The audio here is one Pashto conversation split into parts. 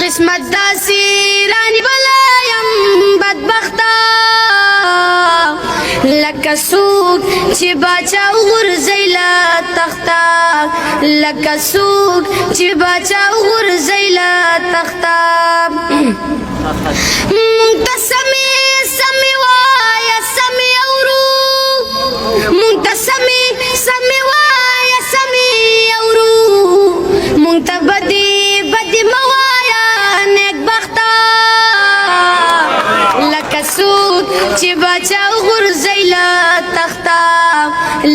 قسمت داسې رانیولی یم بدبخته لکه څوک چې باچا وغورځوي له تخته لکه څوک چې باچا وغورځوي له تخته مونږ ته سمې وایه سمې اورو مونږ ته سمې وایه سمې اورو مونږ ته بدې مه وایه نیکبخته لکه څوک چې باچا وغورځوي له تخته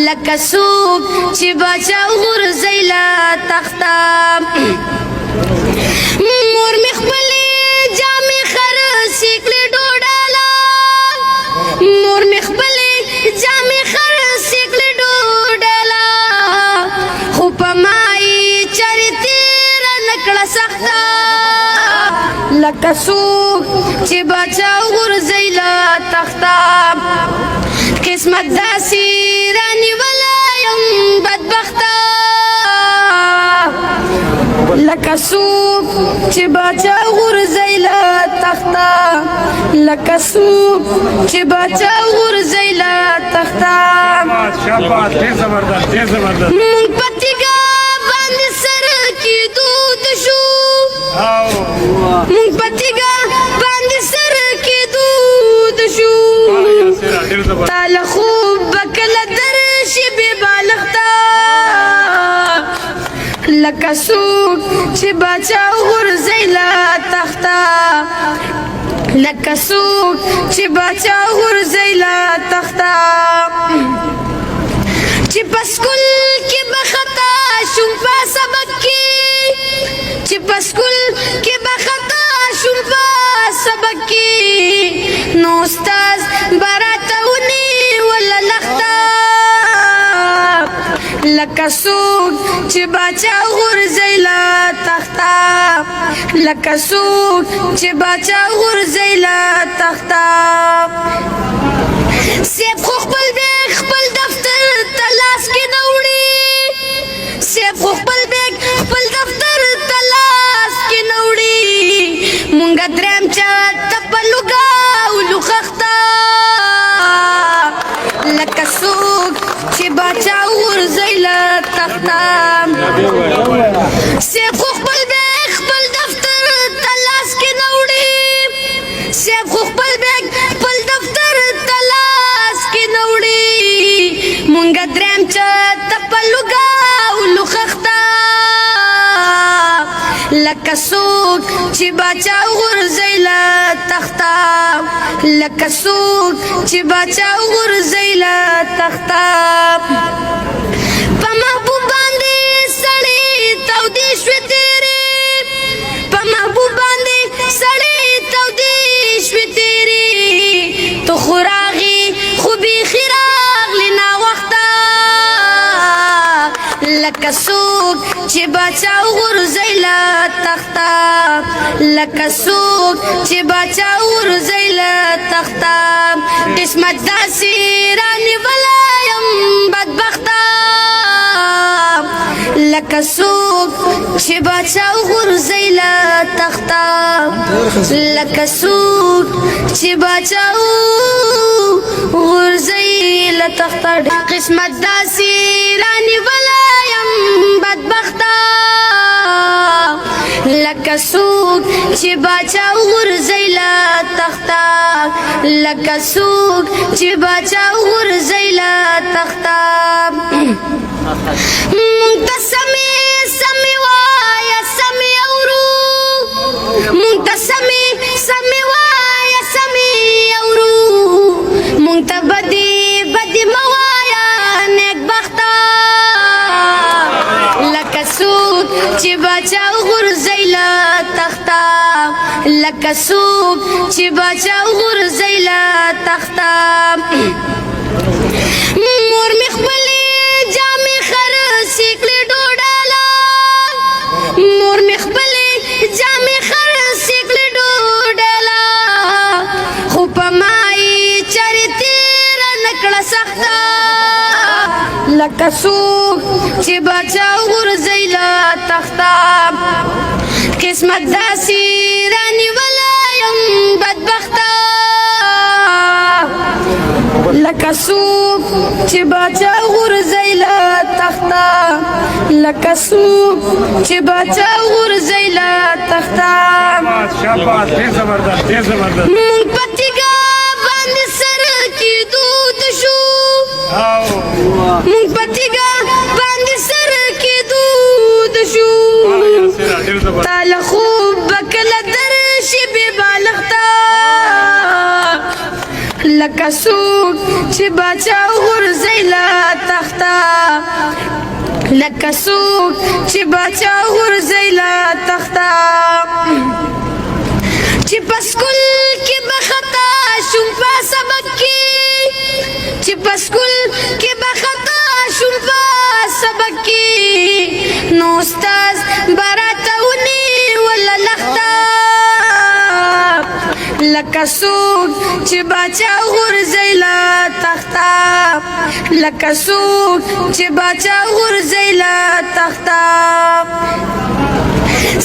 لکه څوک چې باچا وغورځوي له تخته مور مې خپلې جامې خرڅې کړې ډوډله مور مې خپلې جامې خرڅې کړې ډوډله خو په ما یې چارې تېره نه کړه سخته لکه څوک چې باچا وغورځوي له تخته قسمت داسې رانیولی یم بدبخته لکه څوک چې باچا وغورځوي له تخته لکه څوک چې باچا وغورځوي له تخته مونږ په تیږه باندې سر کېدود شو مونږ په تیږه باندې سر کېدود شو تاله خوب به کله درشي بې بالښته لکه څوک چې باچا وغورځوي له تخته لکه څوک چې باچا وغورځوي له تخته چې په سکول کې به خطا شوم په سبق کې چې په سکول کې به خطا شوم په سبق کې نو استاد به راته ونیوله لښته لکه څوک چې باچا وغورځوي له تخته لکه څوک چې باچا وغورځوي له تخته سیب خو خپل بیگ خپل دفتر ته لاس کې نه وړي سیب خو خپل بیگ خپل دفتر ته لاس کې نه وړي مونږ درېیم چات ته په لوګاولو خښته لکه څوک چې باچا وغورځوي له تخته سیب خو خپل بیگ خپل دفتر ته لاس کې نه وړي سیب خو خپل بیگ خپل دفتر ته لاس کې نه وړي مونږ درېیم چات ته په لوګاولو خښته لکه څوک چې باچا وغورځوي له تخته لکه څوک چې باچا وغورځوي له تخته په محبوب باندې سړې تودې شوې تېرې په محبوب باندې سړې تودې شوې تېرې تو خو راغې خو بیخي راغلې ناوخته لکه څوک چې باچا وغورځوي له تخته لکه څوک چې باچا وغورځوي له تخته قسمت داسې رانیولی یم بدبخته لکه څوک چې باچا وغورځوي له تخته لکه څوک چې باچا وغورځوي له تخته قسمت داسې رانیولی یم بدبخته لکه څوک چې باچا وغورځوي له تخته لکه څوک چې باچا وغورځوي له تخته مونږ ته سمې وایه سمې اورو مونږ ته سمې وایه سمې اورو مونږ ته بدې مه وایه نیکبخته لکه څوک چې باچا وغورځوي له تخته لکه څوک چې باچا وغورځوي له تخته مور مې خپلې جامې خرڅې کړې ډوډله مور مې خپلې جامې خرڅې کړې ډوډله خو په ما یې چارې تېره نه کړه سخته لکه څوک چې باچا وغورځوي له تخته قسمت داسې لکه څوک چې باچا غورځي له تخته لکه څوک چې باچا غورځي له تخته شاباش ډېر زبردست ډېر زبردست مونږ په تیږه باندې سر کېدو د شو مونږ په تیږه باندې سر کېدو د شو تا له خوب به کله درشي بې بالښته لکه څوک چې باچا غورځي له تخته لکه څوک چې باچا غورځي له تخته چې په سکول کې به خطا شوم په سبق کې چې په سکول کې به خطا شوم په سبق کې نو استاد به راته ونیوله لښته لکه څوک چې باچا غورځي له تخته لکه څوک چې باچا غورځي له تخته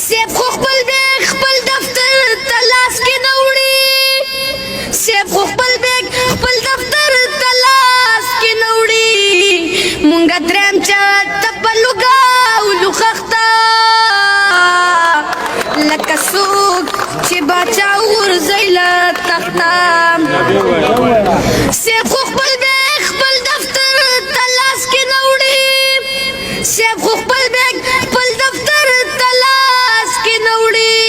سیب خو خپل بیگ خپل دفتر ته لاس کې نه وړي سیب خو خپل بیگ خپل دفتر ته لاس کې نه وړي مونږه درېیم چات ته په لوګاولو خښته لکه څوک چې باچا غورځي له تخته سیب خو خپل بیگ خپل دفتر ته لاس کې نه وړي سیب خو خپل بیگ خپل دفتر ته لاس کې نه وړي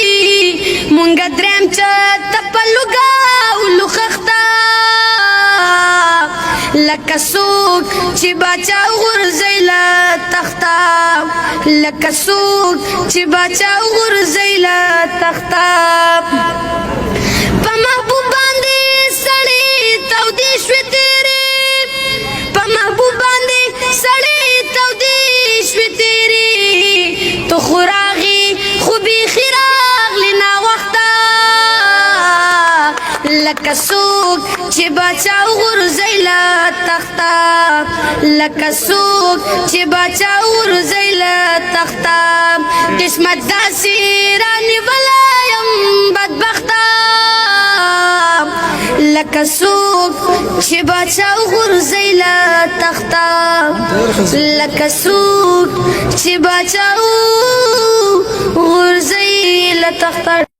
مونږه درېیم چات ته په لوګاولو خښته لکه څوک چې باچا غورځي له تخته لکه څوک چې باچا غورځي له تخته په محبوب باندې سړې تودې شوې تېرې په محبوب باندې سړې تودې شوې تېرې تو خو راغې خو بیخي راغلې ناوخته لکه څوک چې باچا غورځي له تخته لکه څوک چې باچا غورځي له تخته قسمت داسې رانیولی یم بدبخته لکه څوک چې باچا غورځي له تخته لکه څوک چې باچا غورځي له تخته